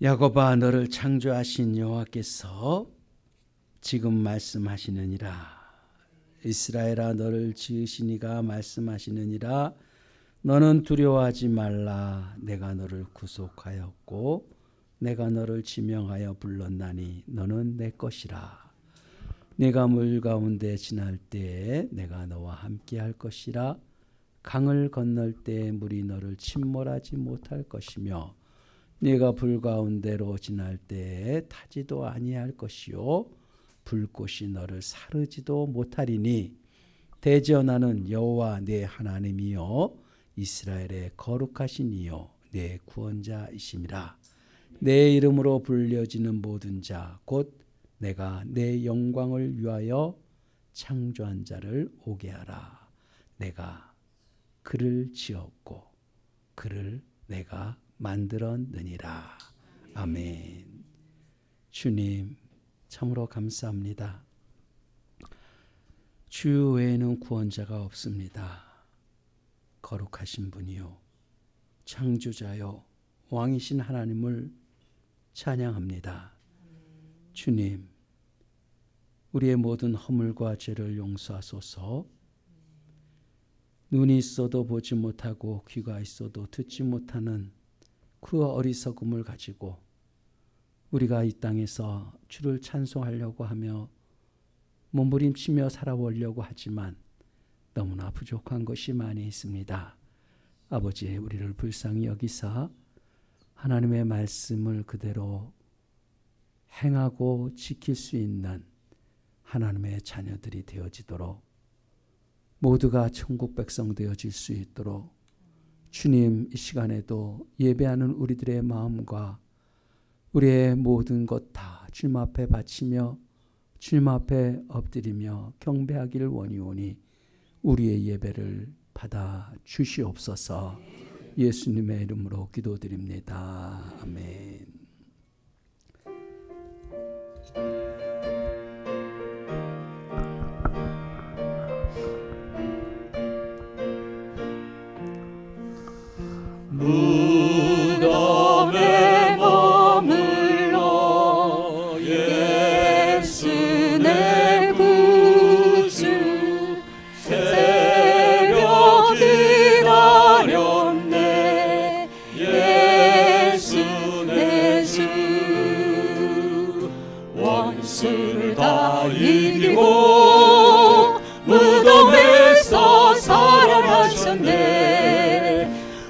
야곱아, 너를 창조하신 여호와께서 지금 말씀하시느니라. 이스라엘아, 너를 지으시니가 말씀하시느니라. 너는 두려워하지 말라. 내가 너를 구속하였고 내가 너를 지명하여 불렀나니 너는 내 것이라. 네가 물 가운데 지날 때에 내가 너와 함께 할 것이라. 강을 건널 때에 물이 너를 침몰하지 못할 것이며 네가 불 가운데로 지날 때에 타지도 아니할 것이요 불꽃이 너를 사르지도 못하리니 대저 나는 여호와 네 하나님이요 이스라엘의 거룩하신 이요 네 구원자이심이라. 내 이름으로 불려지는 모든 자 곧 내가 내 영광을 위하여 창조한 자를 오게 하라. 내가 그를 지었고 그를 내가 만들었느니라. 아멘. 주님 참으로 감사합니다. 주 외에는 구원자가 없습니다. 거룩하신 분이요 창조자요 왕이신 하나님을 찬양합니다. 주님, 우리의 모든 허물과 죄를 용서하소서. 눈이 있어도 보지 못하고 귀가 있어도 듣지 못하는 그 어리석음을 가지고 우리가 이 땅에서 주를 찬송하려고 하며 몸부림치며 살아오려고 하지만 너무나 부족한 것이 많이 있습니다. 아버지, 우리를 불쌍히 여기사 하나님의 말씀을 그대로 행하고 지킬 수 있는 하나님의 자녀들이 되어지도록 모두가 천국 백성 되어질 수 있도록 주님, 이 시간에도 예배하는 우리들의 마음과 우리의 모든 것 다 주님 앞에 바치며 주님 앞에 엎드리며 경배하기를 원하오니 우리의 예배를 받아 주시옵소서. 예수님의 이름으로 기도드립니다. 아멘. 무덤에 머물러 예수 내 구주 새벽 기다렸네. 예수 내 주 원수를 다 이기고 무덤에서 살아나셨네.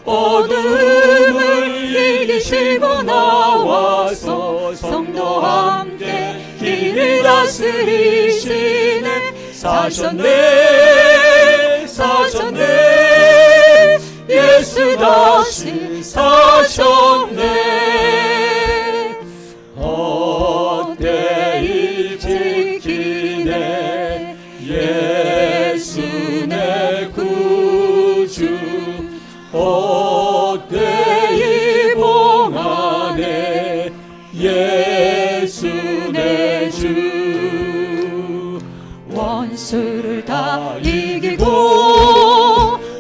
어둠을 이기시고 나와서 성도와 함께 길을 다스리시네. 사셨네 사셨네 예수 다시 사셨네. 헛되이 지키네 예수 내 구주. 헛되이 봉하네 예수 내 주. 원수를 다 이기고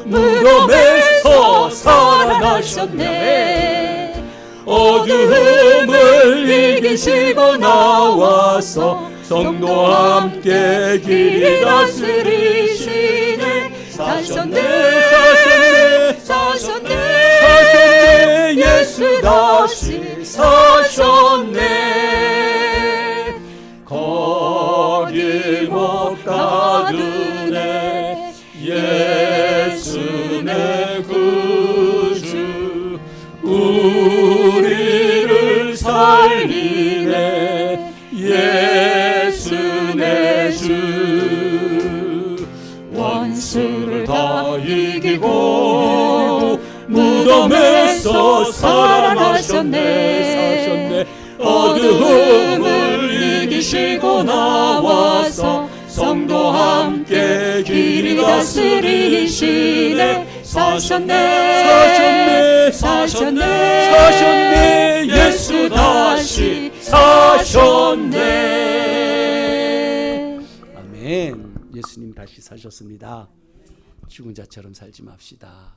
무덤에서 살아나셨네. 어둠을 이기시고 나와서 성도와 함께 길을 다스리시네. 사셨네 사셨네 예수 다시 사셨네. 거길 못 가두네 예수 내 구주. 우리를 살리네 예수 내 주. 원수를 다 이기고 무덤에서 살아나셨네. 어둠을 이기시고 나와서 성도와 함께 길이 다스리시네. 사셨네 사셨네 예수 다시 사셨네. 아멘. 예수님 다시 사셨습니다. 죽은 자처럼 살지 맙시다.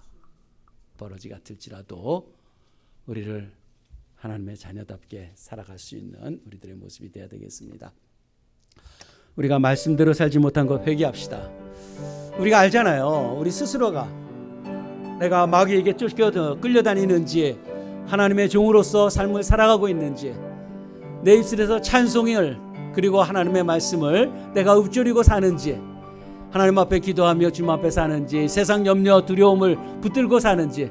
버러지 같을지라도 우리를 하나님의 자녀답게 살아갈 수 있는 우리들의 모습이 되어야 되겠습니다. 우리가 말씀대로 살지 못한 것 회개합시다. 우리가 알잖아요. 우리 스스로가 내가 마귀에게 끌려다니는지 하나님의 종으로서 삶을 살아가고 있는지 내 입술에서 찬송을 그리고 하나님의 말씀을 내가 읊조리고 사는지 하나님 앞에 기도하며 주님 앞에 사는지 세상 염려 두려움을 붙들고 사는지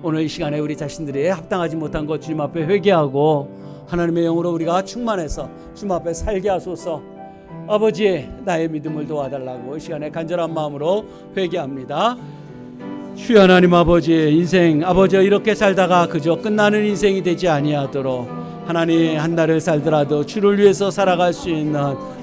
오늘 이 시간에 우리 자신들이 합당하지 못한 것 주님 앞에 회개하고 하나님의 영으로 우리가 충만해서 주님 앞에 살게 하소서. 아버지 나의 믿음을 도와달라고 이 시간에 간절한 마음으로 회개합니다. 주여 하나님 아버지 인생 아버지 이렇게 살다가 그저 끝나는 인생이 되지 아니하도록 하나님 한 달을 살더라도 주를 위해서 살아갈 수 있는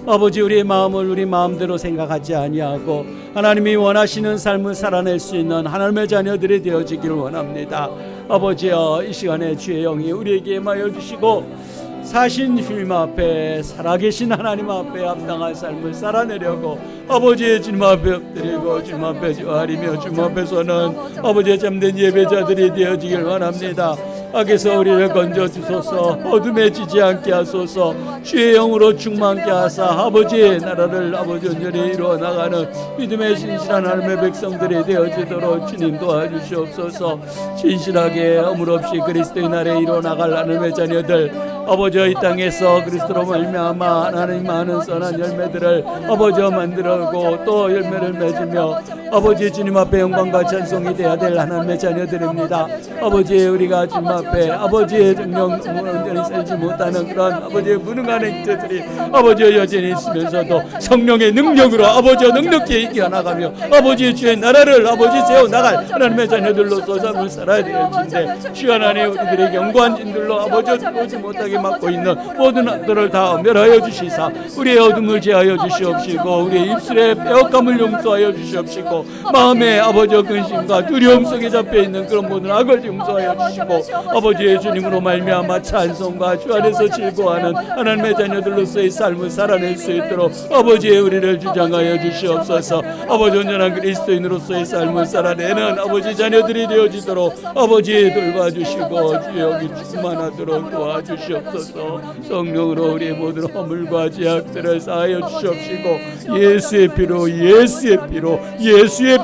아버지 우리의 마음을 우리 마음대로 생각하지 아니하고 하나님이 원하시는 삶을 살아낼 수 있는 하나님의 자녀들이 되어지기를 원합니다. 아버지여 이 시간에 주의 영이 우리에게 임하여 주시고 사신 주님 앞에 살아계신 하나님 앞에 합당한 삶을 살아내려고 아버지의 주님 앞에 엎드리고 주님 앞에 아리며 주님 앞에서는 아버지의 참된 예배자들이 되어지길 원합니다. 악에서 우리를 건져주소서. 어둠에 지지 않게 하소서. 주의 영으로 충만케 하사 아버지의 나라를 아버지 온전히 이루어 나가는 믿음의 신실한 하나님의 백성들이 되어지도록 주님 도와주시옵소서. 진실하게 허물 없이 그리스도의 날에 이루어 나갈 하나님의 자녀들 아버지 이 땅에서 그리스도로 말미암아 하나님 많은 선한 열매들을 아버지 만들고 또 열매를 맺으며 아버지 주님 앞에 영광과 찬송이 되어야 될 하나님의 자녀들입니다. 아버지 우리가 주님 앞에 아버지의 정령 온전히 살지 못하는 그런 아버지의 무능한 행태들이 아버지 여전히 있으면서도 성령의 능력으로 아버지 넉넉히 이겨나가며 아버지의 주의 나라를 아버지 세워나갈 하나님의 자녀들로서 삶을 살아야 되는데 주 하나님 우리들의 영광한 진들로 아버지 오지 못하게 막고 있는 모든 악들을 다 멸하여 주시사 우리의 어둠을 제하여 주시옵시고 우리의 입술의 빼앗감을 용서하여 주시옵시고 마음의 아버지 근심과 두려움 속에 잡혀있는 그런 모든 악을 용서하여 주시고 아버지의 주님으로 말미암아 찬송과 주 안에서 즐거워하는 하나님의 자녀들로서의 삶을 살아낼 수 있도록 아버지의 우리를 주장하여 주시옵소서. 아버지 온전한 그리스도인으로서의 삶을 살아내는 아버지 자녀들이 되어지도록 아버지 돌봐주시고 주여 충만하도록 도와주시옵소서. 성령으로 우리의 모든 허물과 죄악들을 사하여 주시옵시고 예수의 피로 예수의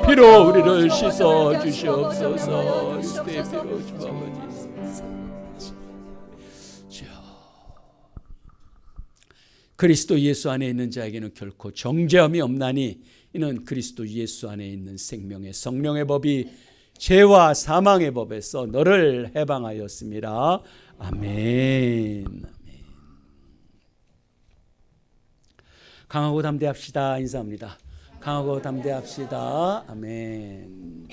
피로 우리를 씻어 주시옵소서. 그리스도의 피로 주 아버지 그리스도 예수 안에 있는 자에게는 결코 정죄함이 없나니 이는 그리스도 예수 안에 있는 생명의 성령의 법이 죄와 사망의 법에서 너를 해방하였습니다. 아멘. 강하고 담대합시다. 인사합니다. 강하고 담대합시다. 아멘.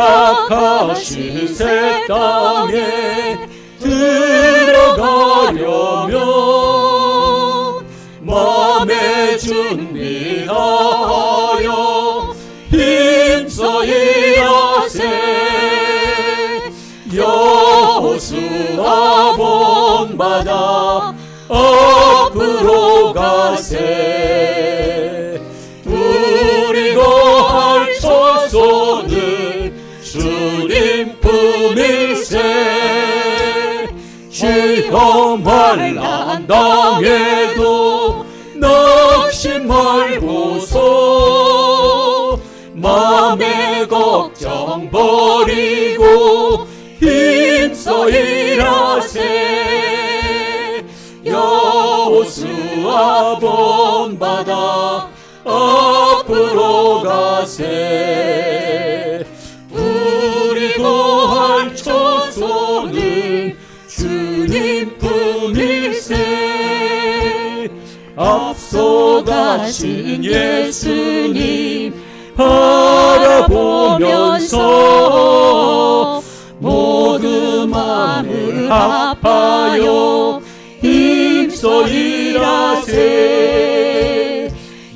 허락하신 새 땅에 들어가려면 마음에 준비하여 힘써 일하세. 여호수아 본받아 앞으로 가세. 우리 거할 처소는 주님 품일세. 시험 환난 당해도 낙심 말고서 마음의 걱정 버리고 힘써 일하세. 여호수아 본받아 앞으로 가세. 우리 거할 처소는 주님 품일세. 앞서 가신 예수님 바라보면서 모두 마음을 합하여 힘써 일하세.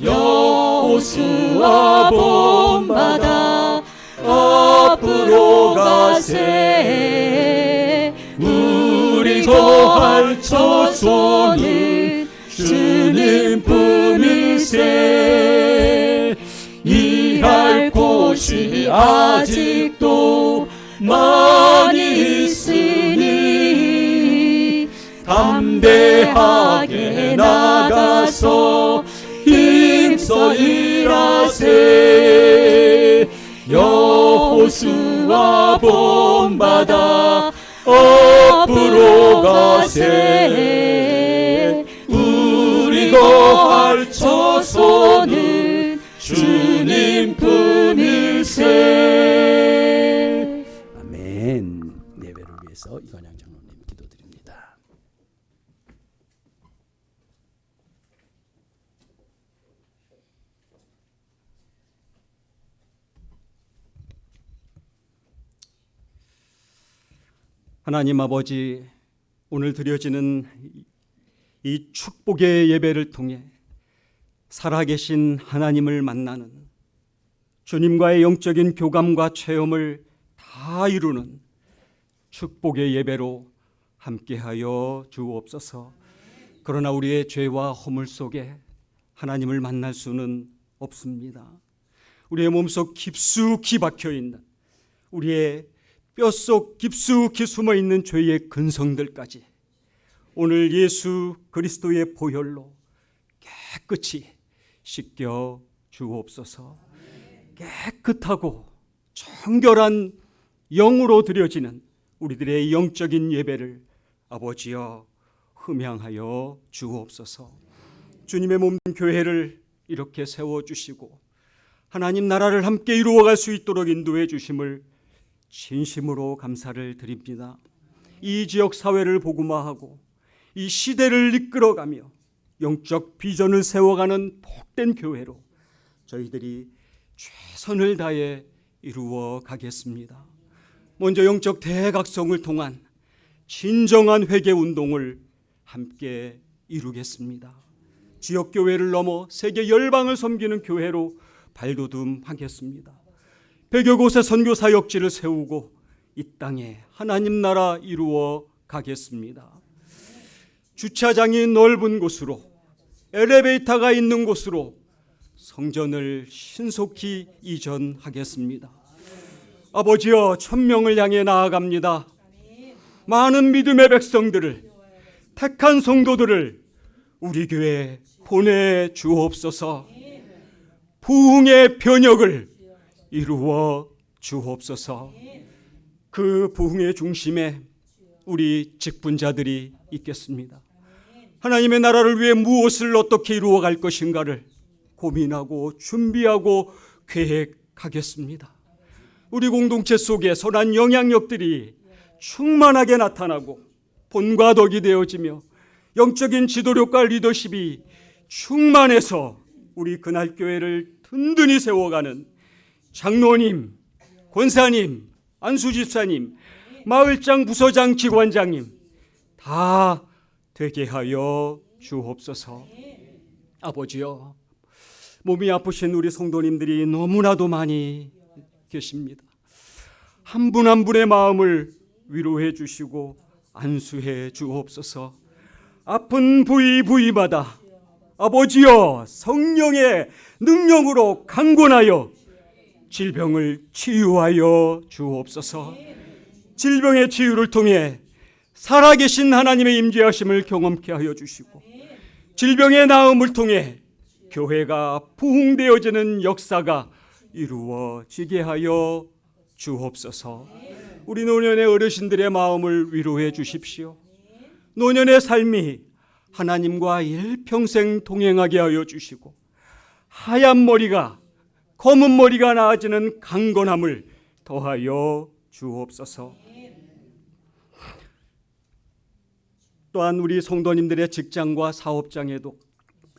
여호수아 본받아 앞으로 가세. 우리 거할 처소는 주님 품일세. 일할 곳이 아직도 많이 있으니 담대하게 나가서 힘써 일하세. 여호수아 본받아 앞으로 가세. 우리 거할 처소는 주님 품일세. 아멘. 예배를 위해서 이관양 장로님 기도드립니다. 하나님 아버지, 오늘 드려지는 이 축복의 예배를 통해 살아계신 하나님을 만나는, 주님과의 영적인 교감과 체험을 다 이루는 축복의 예배로 함께하여 주옵소서. 그러나 우리의 죄와 허물 속에 하나님을 만날 수는 없습니다. 우리의 몸속 깊숙이 박혀있는, 우리의 뼛속 깊숙이 숨어있는 죄의 근성들까지 오늘 예수 그리스도의 보혈로 깨끗이 씻겨 주옵소서. 깨끗하고 정결한 영으로 드려지는 우리들의 영적인 예배를 아버지여 흠양하여 주옵소서. 주님의 몸 교회를 이렇게 세워주시고 하나님 나라를 함께 이루어갈 수 있도록 인도해 주심을 진심으로 감사를 드립니다. 이 지역 사회를 복음화하고 이 시대를 이끌어가며 영적 비전을 세워가는 복된 교회로 저희들이 최선을 다해 이루어 가겠습니다. 먼저 영적 대각성을 통한 진정한 회개 운동을 함께 이루겠습니다. 지역 교회를 넘어 세계 열방을 섬기는 교회로 발돋움하겠습니다. 100여 곳의 선교 사역지를 세우고 이 땅에 하나님 나라 이루어 가겠습니다. 주차장이 넓은 곳으로, 엘리베이터가 있는 곳으로 성전을 신속히 이전하겠습니다. 아버지여, 1000명을 향해 나아갑니다. 많은 믿음의 백성들을, 택한 성도들을 우리 교회에 보내주옵소서. 부흥의 변혁을 이루어 주옵소서. 그 부흥의 중심에 우리 직분자들이 있겠습니다. 하나님의 나라를 위해 무엇을 어떻게 이루어갈 것인가를 고민하고 준비하고 계획하겠습니다. 우리 공동체 속에 선한 영향력들이 충만하게 나타나고 본과 덕이 되어지며 영적인 지도력과 리더십이 충만해서 우리 그날 교회를 든든히 세워가는 장로님, 권사님, 안수집사님, 마을장, 부서장, 기관장님 다 되게 하여 주옵소서. 아버지여, 몸이 아프신 우리 성도님들이 너무나도 많이 계십니다. 한 분 한 분의 마음을 위로해 주시고 안수해 주옵소서. 아픈 부위마다 아버지여, 성령의 능력으로 강권하여 질병을 치유하여 주옵소서. 질병의 치유를 통해 살아계신 하나님의 임재하심을 경험케 하여 주시고 질병의 나음을 통해 교회가 부흥되어지는 역사가 이루어지게 하여 주옵소서. 우리 노년의 어르신들의 마음을 위로해 주십시오. 노년의 삶이 하나님과 일평생 동행하게 하여 주시고 하얀 머리가 검은 머리가 나아지는 강건함을 더하여 주옵소서. 또한 우리 성도님들의 직장과 사업장에도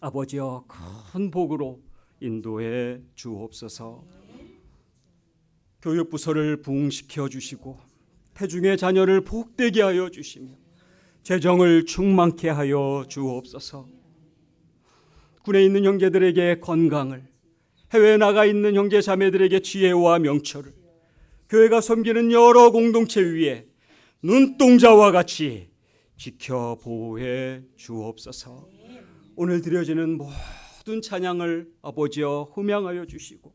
아버지여 큰 복으로 인도해 주옵소서. 교육부서를 부흥시켜 주시고 태중의 자녀를 복되게 하여 주시며 재정을 충만케 하여 주옵소서. 군에 있는 형제들에게 건강을, 해외에 나가 있는 형제 자매들에게 지혜와 명철을, 교회가 섬기는 여러 공동체 위에 눈동자와 같이 지켜 보호해 주옵소서. 오늘 드려지는 모든 찬양을 아버지여 흠양하여 주시고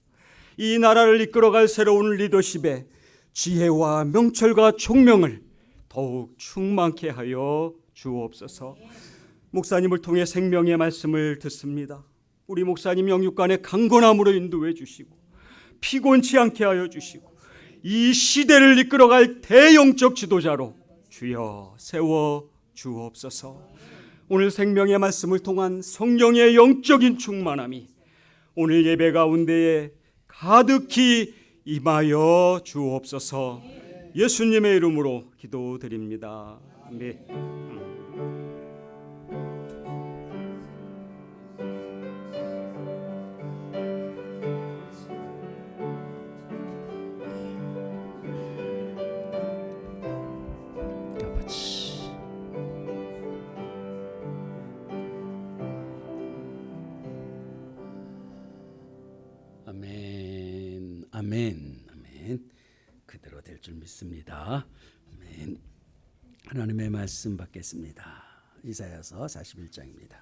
이 나라를 이끌어갈 새로운 리더십에 지혜와 명철과 총명을 더욱 충만케 하여 주옵소서. 목사님을 통해 생명의 말씀을 듣습니다. 우리 목사님 영육간의 강건함으로 인도해 주시고 피곤치 않게 하여 주시고 이 시대를 이끌어갈 대영적 지도자로 주여 세워 주옵소서. 오늘 생명의 말씀을 통한 성령의 영적인 충만함이 오늘 예배 가운데에 가득히 임하여 주옵소서. 예수님의 이름으로 기도드립니다. 아멘. 아멘, 아멘, 아멘. 그대로 될 줄 믿습니다. 아멘. 하나님의 말씀 받겠습니다. 이사야서 41장입니다.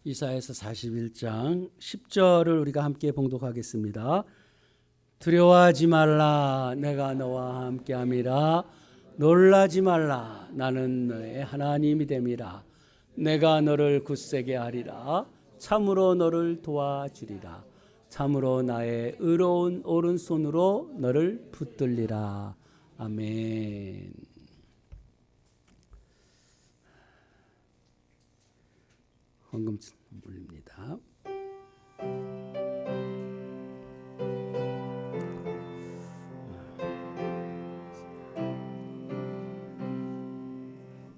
이사야서 41장 10절을 우리가 함께 봉독하겠습니다. 두려워하지 말라, 내가 너와 함께함이라. 놀라지 말라, 나는 너의 하나님이 됨이라. 내가 너를 굳세게 하리라. 참으로 너를 도와주리라. 참으로 나의 의로운 오른손으로 너를 붙들리라. 아멘. 헌금 올립니다.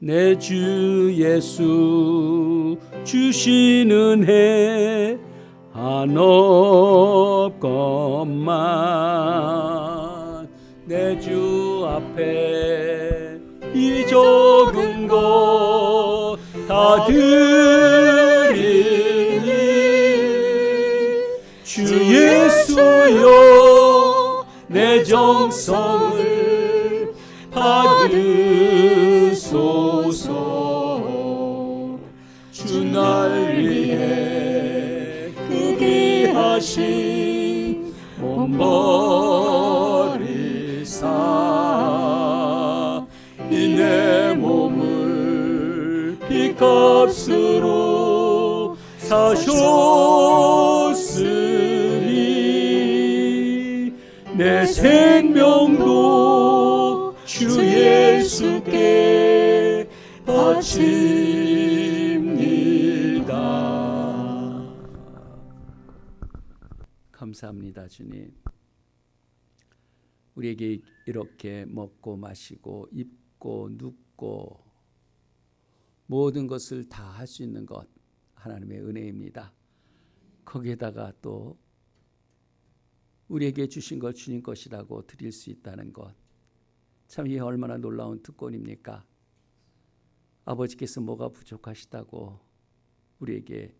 내 주 예수 주신 은혜 한없건만 내 주 앞에 이 적은 것 다 드리니 주 예수여 내 정성을 받으소서. 주 날 위해 크게 하신 몸버리사 이 내 몸을 피값으로 사셨으니 내 생명도 주 예수께 바칩니다. 감사합니다, 주님. 우리에게 이렇게 먹고 마시고 입고 눕고 모든 것을 다 할 수 있는 것 하나님의 은혜입니다. 거기에다가 또 우리에게 주신 것 주님 것이라고 드릴 수 있다는 것, 참 이게 얼마나 놀라운 특권입니까? 아버지께서 뭐가 부족하시다고 우리에게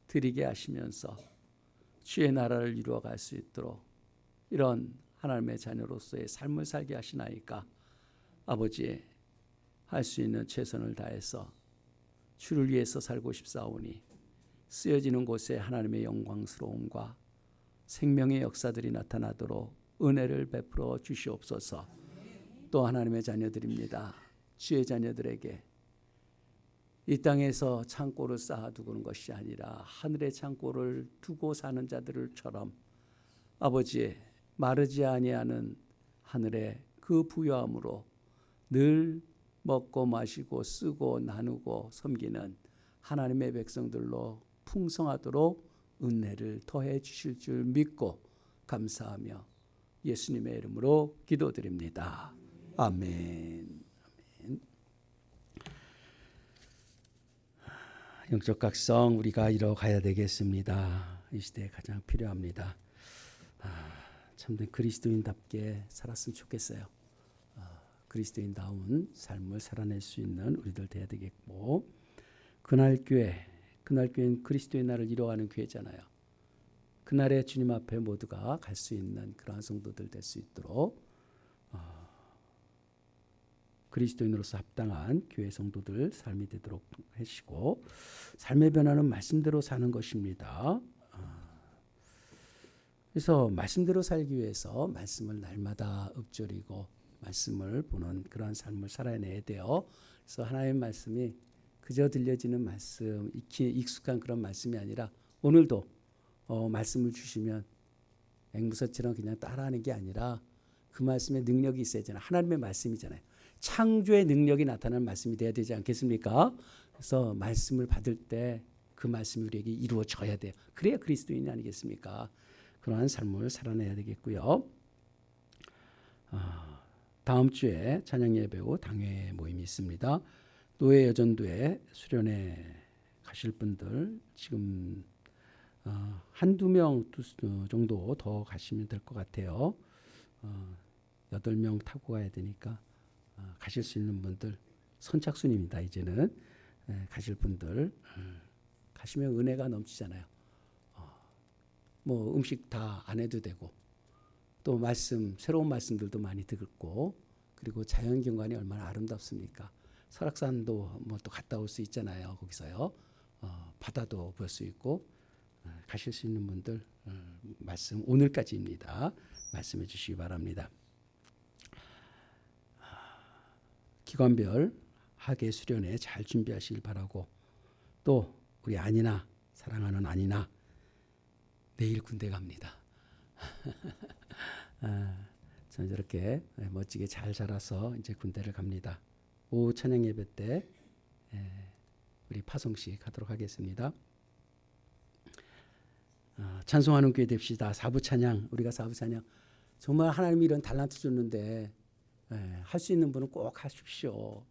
드리게 하시면서 주의 나라를 이루어갈 수 있도록 이런 하나님의 자녀로서의 삶을 살게 하시나이까 아버지 할 수 있는 최선을 다해서 주를 위해서 살고 싶사오니 쓰여지는 곳에 하나님의 영광스러움과 생명의 역사들이 나타나도록 은혜를 베풀어 주시옵소서. 또 하나님의 자녀들입니다. 주의 자녀들에게 이 땅에서 창고를 쌓아두는 것이 아니라 하늘의 창고를 두고 사는 자들처럼 아버지의 마르지 아니하는 하늘의 그 부유함으로 늘 먹고 마시고 쓰고 나누고 섬기는 하나님의 백성들로 풍성하도록 은혜를 더해 주실 줄 믿고 감사하며 예수님의 이름으로 기도드립니다. 아멘. 아멘. 영적 각성 우리가 이뤄가야 되겠습니다. 이 시대에 가장 필요합니다. 참된 그리스도인답게 살았으면 좋겠어요. 그리스도인다운 삶을 살아낼 수 있는 우리들 되어야 되겠고, 그날 교회, 그날 교회는 그리스도의 날을 이뤄가는 교회잖아요. 그날에 주님 앞에 모두가 갈 수 있는 그러한 성도들 될 수 있도록 그리스도인으로서 합당한 교회 성도들 삶이 되도록 하시고, 삶의 변화는 말씀대로 사는 것입니다. 그래서 말씀대로 살기 위해서 말씀을 날마다 읊조리고 말씀을 보는 그러한 삶을 살아내야 돼요. 그래서 하나님의 말씀이 그저 들려지는 말씀, 익숙한 그런 말씀이 아니라 오늘도 말씀을 주시면 앵무새처럼 그냥 따라하는 게 아니라 그 말씀에 능력이 있어야 되잖아요. 하나님의 말씀이잖아요. 창조의 능력이 나타나는 말씀이 돼야 되지 않겠습니까? 그래서 말씀을 받을 때 그 말씀이 우리에게 이루어져야 돼요. 그래야 그리스도인이 아니겠습니까? 그러한 삶을 살아내야 되겠고요. 다음 주에 찬양 예배 후 당회 모임이 있습니다. 노예 여전도에 수련회 가실 분들 지금 한두 명 정도 더 가시면 될 것 같아요. 8명 타고 가야 되니까 가실 수 있는 분들 선착순입니다. 이제는 가실 분들 가시면 은혜가 넘치잖아요. 뭐 음식 다 안 해도 되고 또 말씀 새로운 말씀들도 많이 듣고 그리고 자연 경관이 얼마나 아름답습니까? 설악산도 뭐 또 갔다 올 수 있잖아요. 거기서요. 바다도 볼 수 있고 가실 수 있는 분들 말씀 오늘까지입니다. 말씀해 주시기 바랍니다. 기관별 학예 수련회 잘 준비하시길 바라고, 또 우리 안이나 사랑하는 안이나 내일 군대 갑니다. 저는 저렇게 멋지게 잘 자라서 이제 군대를 갑니다. 오후 찬양 예배 때 우리 파송식 하도록 하겠습니다. 찬송하는 교회 됩시다. 4부 찬양, 우리가 4부 찬양 정말 하나님이 이런 달란트 줬는데 할 수 있는 분은 꼭 하십시오.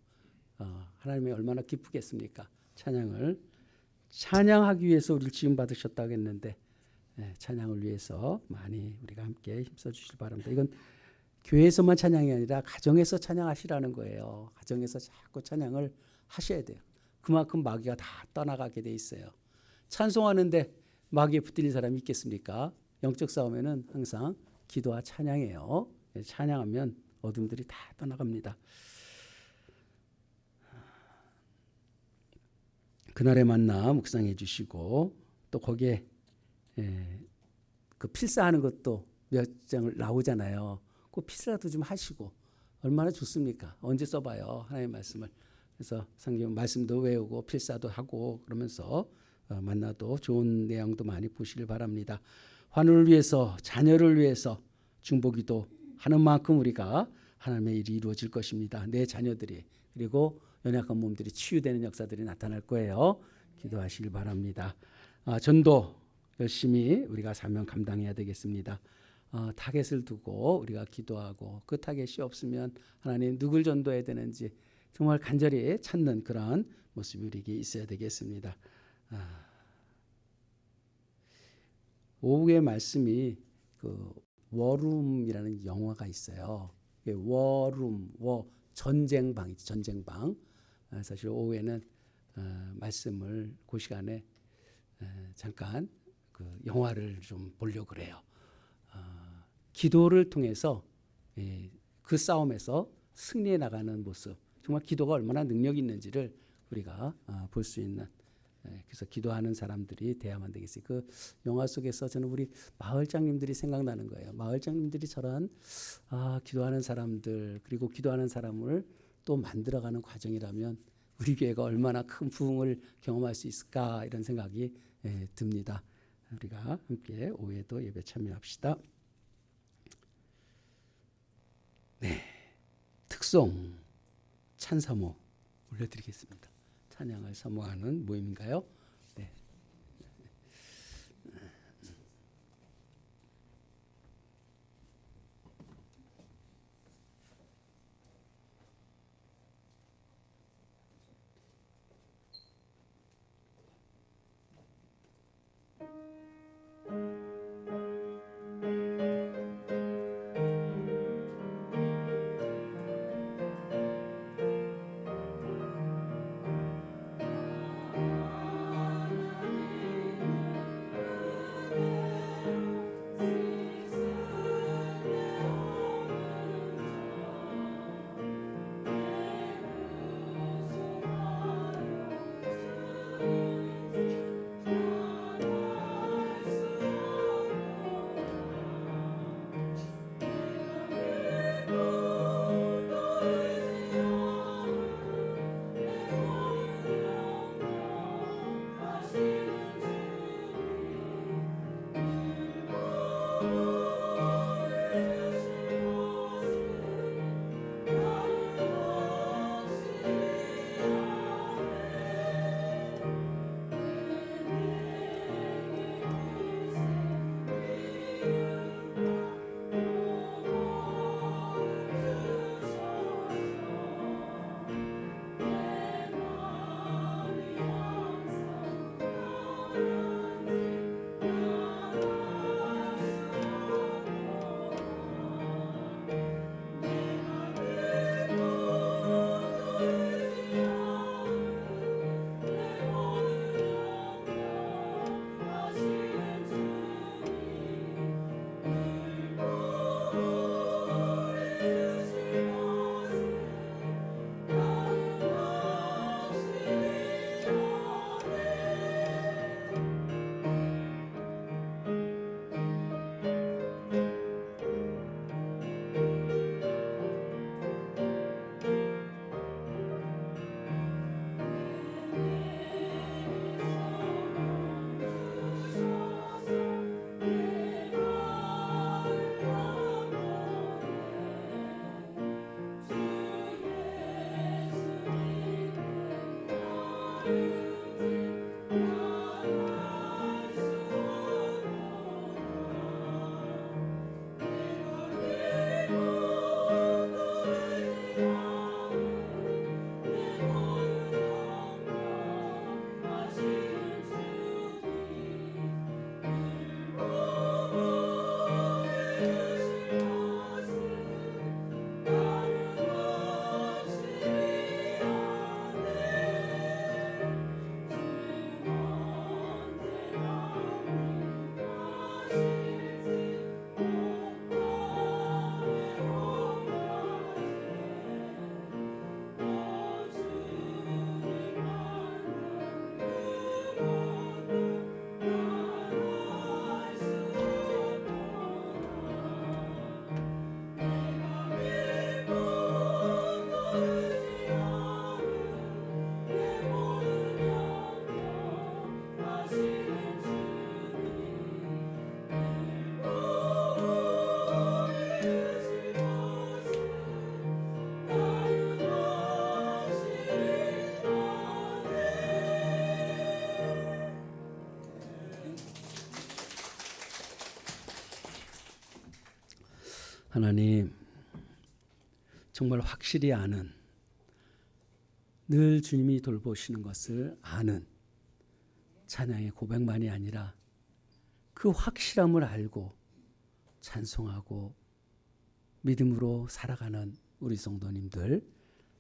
하나님이 얼마나 기쁘겠습니까? 찬양하기 위해서 우리를 지음 받으셨다고 했는데 찬양을 위해서 많이 우리가 함께 힘써 주시기 바랍니다. 이건 교회에서만 찬양이 아니라 가정에서 찬양하시라는 거예요. 가정에서 자꾸 찬양을 하셔야 돼요. 그만큼 마귀가 다 떠나가게 돼 있어요. 찬송하는데 마귀에 붙들린 사람이 있겠습니까? 영적 싸움에는 항상 기도와 찬양이에요. 찬양하면 어둠들이 다 떠나갑니다. 그날의 만나 묵상해 주시고, 또 거기에 그 필사하는 것도 몇 장을 나오잖아요. 그 필사도 좀 하시고 얼마나 좋습니까? 언제 써봐요 하나님의 말씀을. 그래서 성경 말씀도 외우고 필사도 하고 그러면서 만나도 좋은 내용도 많이 보시길 바랍니다. 환우를 위해서, 자녀를 위해서 중보기도 하는 만큼 우리가 하나님의 일이 이루어질 것입니다. 내 자녀들이, 그리고 연약한 몸들이 치유되는 역사들이 나타날 거예요. 기도하시길 바랍니다. 전도 열심히 우리가 사명 감당해야 되겠습니다. 타겟을 두고 우리가 기도하고 그 타겟이 없으면 하나님 누굴 전도해야 되는지 정말 간절히 찾는 그러한 모습이 우리에게 있어야 되겠습니다. 오후의 말씀이 그 워룸이라는 영화가 있어요. 워룸, 전쟁방이지, 전쟁방. 사실 오후에는 말씀을 그 시간에 잠깐 그 영화를 좀 보려고 그래요. 기도를 통해서 그 싸움에서 승리해 나가는 모습, 정말 기도가 얼마나 능력이 있는지를 우리가 볼 수 있는, 그래서 기도하는 사람들이 돼야만 되겠어요. 그 영화 속에서 저는 우리 마을장님들이 생각나는 거예요. 마을장님들이 저런 기도하는 사람들, 그리고 기도하는 사람을 또 만들어가는 과정이라면 우리 교회가 얼마나 큰 부흥을 경험할 수 있을까, 이런 생각이 듭니다. 우리가 함께 오후에도 예배 참여합시다. 네, 특송 찬사모 올려드리겠습니다. 찬양을 사모하는 모임인가요? 네. 하나님, 정말 확실히 아는, 늘 주님이 돌보시는 것을 아는 찬양의 고백만이 아니라 그 확실함을 알고 찬송하고 믿음으로 살아가는 우리 성도님들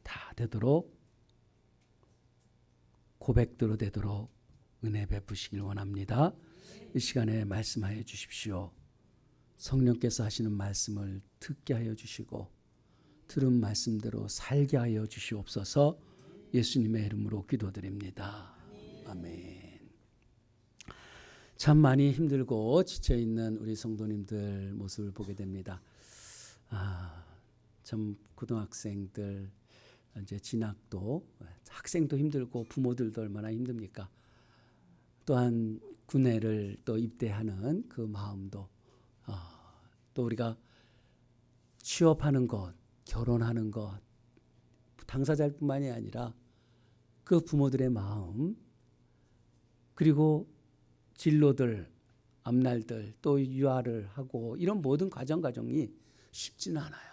다 되도록, 고백대로 되도록 은혜 베푸시길 원합니다. 이 시간에 말씀하여 주십시오. 성령께서 하시는 말씀을 듣게 하여 주시고 들은 말씀대로 살게 하여 주시옵소서. 예수님의 이름으로 기도드립니다. 아멘. 참 많이 힘들고 지쳐있는 우리 성도님들 모습을 보게 됩니다. 참 고등학생들 이제 진학도, 학생도 힘들고 부모들도 얼마나 힘듭니까? 또한 군대를 또 입대하는 그 마음도, 또 우리가 취업하는 것, 결혼하는 것, 당사자뿐만이 아니라 그 부모들의 마음, 그리고 진로들, 앞날들, 또 유아를 하고 이런 모든 과정이 쉽지는 않아요.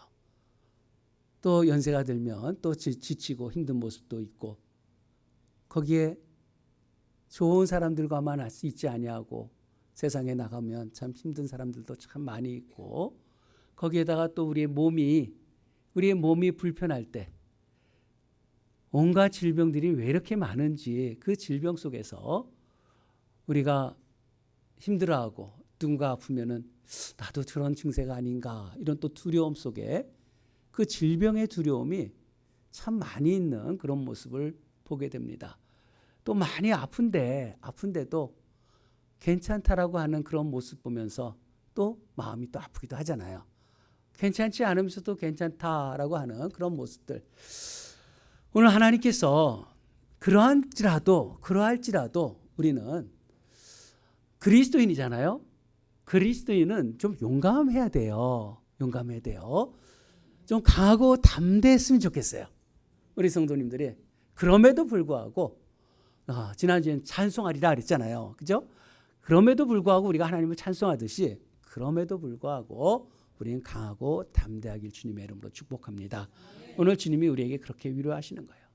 또 연세가 들면 또 지치고 힘든 모습도 있고, 거기에 좋은 사람들과만 있지 아니하고 세상에 나가면 참 힘든 사람들도 참 많이 있고, 거기에다가 또 우리의 몸이 불편할 때 온갖 질병들이 왜 이렇게 많은지, 그 질병 속에서 우리가 힘들어하고 누군가 아프면은 나도 저런 증세가 아닌가, 이런 또 두려움 속에 그 질병의 두려움이 참 많이 있는 그런 모습을 보게 됩니다. 또 많이 아픈데도 괜찮다라고 하는 그런 모습 보면서 또 마음이 또 아프기도 하잖아요. 괜찮지 않으면서도 괜찮다라고 하는 그런 모습들. 오늘 하나님께서 그러할지라도 우리는 그리스도인이잖아요. 그리스도인은 좀 용감해야 돼요. 좀 강하고 담대했으면 좋겠어요. 우리 성도님들이. 그럼에도 불구하고 지난주엔 찬송하리라 그랬잖아요. 그죠? 그럼에도 불구하고 우리가 하나님을 찬송하듯이, 그럼에도 불구하고 우리는 강하고 담대하길 주님의 이름으로 축복합니다. 오늘 주님이 우리에게 그렇게 위로하시는 거예요.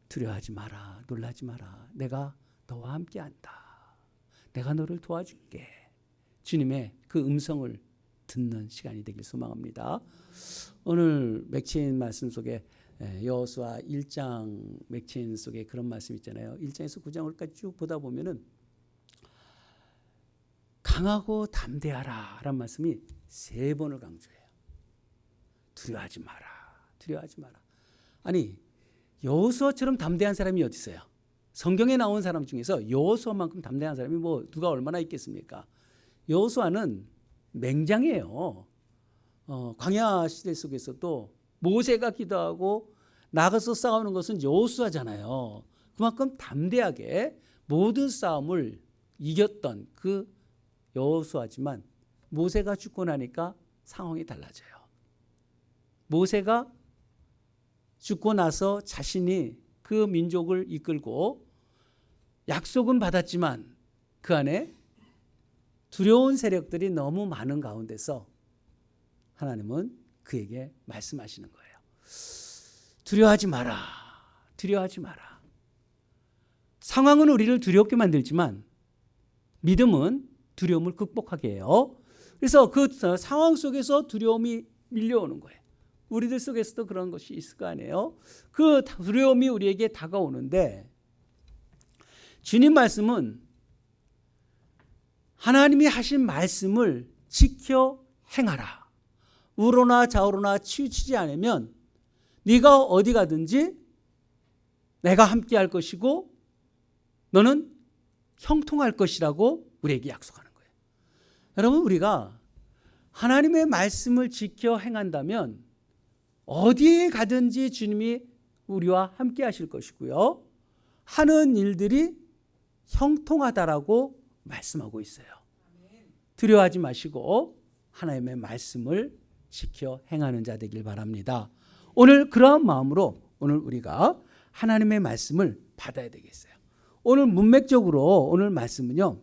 두려워하지 마라, 놀라지 마라. 내가 너와 함께한다. 내가 너를 도와줄게. 주님의 그 음성을 듣는 시간이 되길 소망합니다. 오늘 맥체인 말씀 속에 여호수아 1장 맥체인 속에 그런 말씀 있잖아요. 1장에서 9장까지 쭉 보다 보면은 강하고 담대하라 라는 말씀이 3번을 강조해요. 두려워하지 마라. 아니, 여호수아처럼 담대한 사람이 어디 있어요? 성경에 나온 사람 중에서 여호수아만큼 담대한 사람이 누가 얼마나 있겠습니까? 여호수아는 맹장이에요. 광야 시대 속에서도 모세가 기도하고 나가서 싸우는 것은 여호수아잖아요. 그만큼 담대하게 모든 싸움을 이겼던 그 여호수아지만, 모세가 죽고 나니까 상황이 달라져요. 모세가 죽고 나서 자신이 그 민족을 이끌고 약속은 받았지만 그 안에 두려운 세력들이 너무 많은 가운데서 하나님은 그에게 말씀하시는 거예요. 두려워하지 마라. 상황은 우리를 두렵게 만들지만 믿음은 두려움을 극복하게 해요. 그래서 그 상황 속에서 두려움이 밀려오는 거예요. 우리들 속에서도 그런 것이 있을 거 아니에요. 그 두려움이 우리에게 다가오는데, 주님 말씀은 하나님이 하신 말씀을 지켜 행하라. 우로나 좌우로나 치우치지 않으면 네가 어디 가든지 내가 함께 할 것이고 너는 형통할 것이라고 우리에게 약속하는 거예요. 여러분, 우리가 하나님의 말씀을 지켜 행한다면 어디에 가든지 주님이 우리와 함께 하실 것이고요, 하는 일들이 형통하다라고 말씀하고 있어요. 두려워하지 마시고 하나님의 말씀을 지켜 행하는 자 되길 바랍니다. 오늘 그러한 마음으로 오늘 우리가 하나님의 말씀을 받아야 되겠어요. 오늘 문맥적으로 오늘 말씀은요,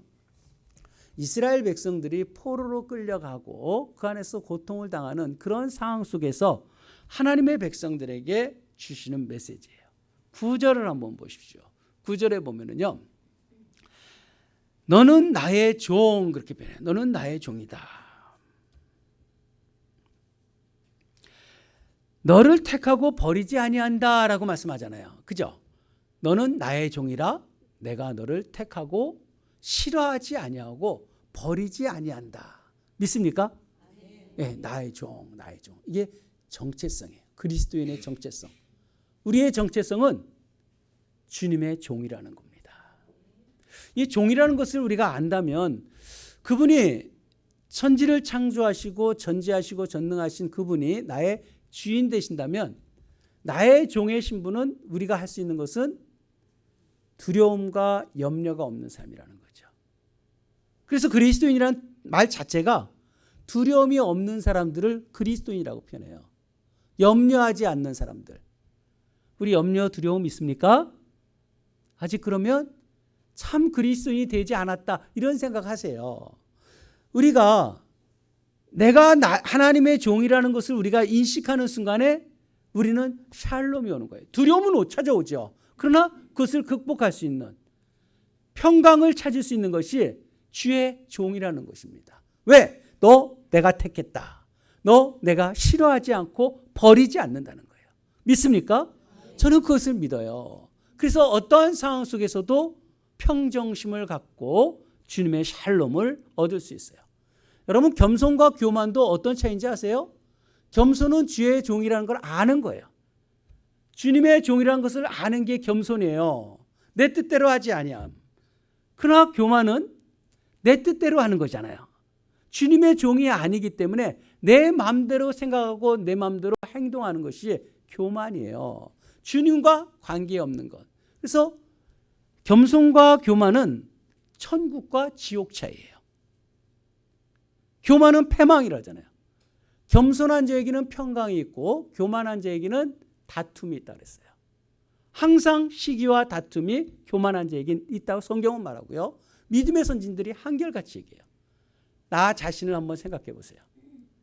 이스라엘 백성들이 포로로 끌려가고 그 안에서 고통을 당하는 그런 상황 속에서 하나님의 백성들에게 주시는 메시지예요. 9절을 한번 보십시오. 9절에 보면은요. 너는 나의 종, 그렇게 표현해요. 너는 나의 종이다. 너를 택하고 버리지 아니한다라고 말씀하잖아요. 그죠? 너는 나의 종이라 내가 너를 택하고 싫어하지 아니하고 버리지 아니한다. 믿습니까? 네, 나의 종, 나의 종. 이게 정체성이에요. 그리스도인의 정체성. 우리의 정체성은 주님의 종이라는 겁니다. 이 종이라는 것을 우리가 안다면 그분이 천지를 창조하시고 전지하시고 전능하신 그분이 나의 주인 되신다면 나의 종의 신분은 우리가 할 수 있는 것은 두려움과 염려가 없는 삶이라는 거죠. 그래서 그리스도인이라는 말 자체가 두려움이 없는 사람들을 그리스도인이라고 표현해요. 염려하지 않는 사람들. 우리 염려, 두려움 있습니까? 아직 그러면 참 그리스도인이 되지 않았다 이런 생각하세요. 우리가 내가 하나님의 종이라는 것을 우리가 인식하는 순간에 우리는 샬롬이 오는 거예요. 두려움은 찾아오죠. 그러나 그것을 극복할 수 있는 평강을 찾을 수 있는 것이 주의 종이라는 것입니다. 왜? 너 내가 택했다. 너 내가 싫어하지 않고 버리지 않는다는 거예요. 믿습니까? 저는 그것을 믿어요. 그래서 어떠한 상황 속에서도 평정심을 갖고 주님의 샬롬을 얻을 수 있어요. 여러분 겸손과 교만도 어떤 차이인지 아세요? 겸손은 주의 종이라는 걸 아는 거예요. 주님의 종이라는 것을 아는 게 겸손이에요. 내 뜻대로 하지 아니함. 그러나 교만은 내 뜻대로 하는 거잖아요. 주님의 종이 아니기 때문에 내 마음대로 생각하고 내 마음대로 행동하는 것이 교만이에요. 주님과 관계없는 것. 그래서 겸손과 교만은 천국과 지옥 차이예요. 교만은 패망이라잖아요. 겸손한 자에게는 평강이 있고 교만한 자에게는 다툼이 있다고 그랬어요. 항상 시기와 다툼이 교만한 자에게는 있다고 성경은 말하고요. 믿음의 선진들이 한결같이 얘기해요. 나 자신을 한번 생각해 보세요.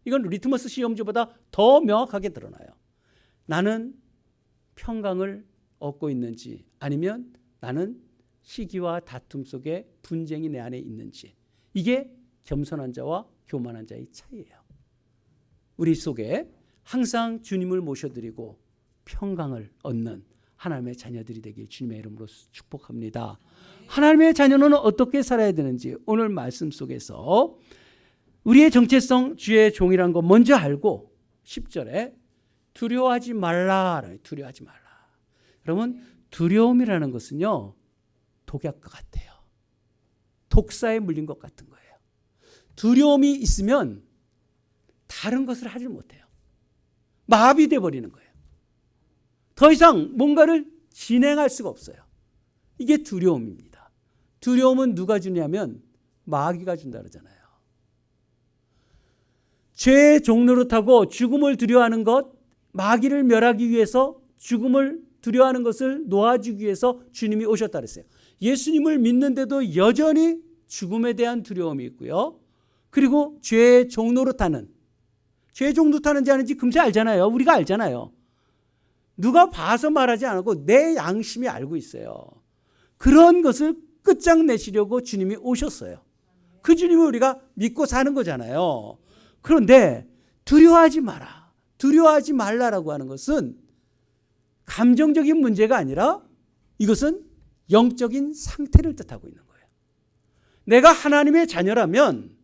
이건 리트머스 시험지보다 더 명확하게 드러나요. 나는 평강을 얻고 있는지 아니면 나는 시기와 다툼 속에 분쟁이 내 안에 있는지. 이게 겸손한 자와 교만한 자의 차이예요. 우리 속에 항상 주님을 모셔드리고 평강을 얻는 하나님의 자녀들이 되길 주님의 이름으로 축복합니다. 하나님의 자녀는 어떻게 살아야 되는지 오늘 말씀 속에서 우리의 정체성 주의 종이라는 거 먼저 알고 10절에 두려워하지 말라. 두려워하지 말라. 여러분 두려움이라는 것은요 독약과 같아요. 독사에 물린 것 같은 거예요. 두려움이 있으면 다른 것을 하지 못해요. 마비돼 버리는 거예요. 더 이상 뭔가를 진행할 수가 없어요. 이게 두려움입니다. 두려움은 누가 주냐면 마귀가 준다 그러잖아요. 죄의 종로로 타고 죽음을 두려워하는 것, 마귀를 멸하기 위해서 죽음을 두려워하는 것을 놓아주기 위해서 주님이 오셨다 그랬어요. 예수님을 믿는데도 여전히 죽음에 대한 두려움이 있고요. 그리고 죄의 종로로 타는, 죄의 종로 타는지 아닌지 금세 알잖아요. 우리가 알잖아요. 누가 봐서 말하지 않고 내 양심이 알고 있어요. 그런 것을 끝장내시려고 주님이 오셨어요. 그 주님을 우리가 믿고 사는 거잖아요. 그런데 두려워하지 마라. 두려워하지 말라라고 하는 것은 감정적인 문제가 아니라 이것은 영적인 상태를 뜻하고 있는 거예요. 내가 하나님의 자녀라면,